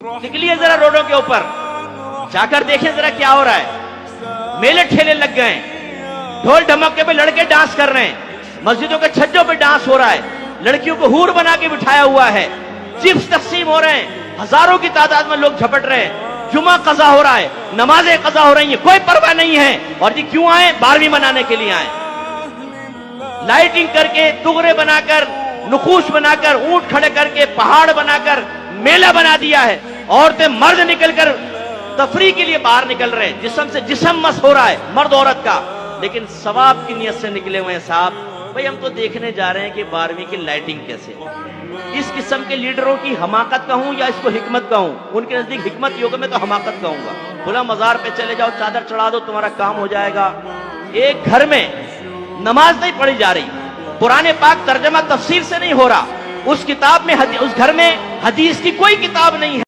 निकलिए जरा रोडों के ऊपर, जाकर देखें जरा क्या हो रहा है। मेले ठेले लग गए, ढोल ढमक्के पे लड़के डांस कर रहे हैं, मस्जिदों के छज्जों पे डांस हो रहा है, लड़कियों को हूर बना के बिठाया हुआ है, चिप्स तकसीम हो रहे हैं, हजारों की तादाद में लोग झपट रहे हैं, जुमा कज़ा हो रहा है, नमाजें कज़ा हो रही हैं, कोई परवाह नहीं है। और ये क्यों आए? 12वीं मनाने के लिए आए। लाइटिंग करके, तुगरे बनाकर, नुकूश बनाकर, ऊंट खड़े करके, पहाड़ बनाकर मेला बना दिया है। औरतें मर्द निकलकर तफरी के लिए बाहर निकल रहे हैं, जिस्म से जिस्म मस हो रहा है मर्द औरत का, लेकिन सवाब की नियत से निकले हुए हैं। साहब भाई हम तो देखने जा रहे हैं कि 12वीं की लाइटिंग कैसे। इस किस्म के लीडरों की हमाकत कहूं या इसको हिकमत कहूं? उनके नजदीक हिकमत योग में तो हमाकत कहूंगा। खुला मजार पे चले जाओ, चादर चढ़ा दो, तुम्हारा काम हो जाएगा। एक घर में नमाज नहीं पढ़ी जा रही, कुरान पाक तर्जमा तफसीर से नहीं हो रहा, उस किताब में उस घर में हदीस की कोई किताब नहीं है।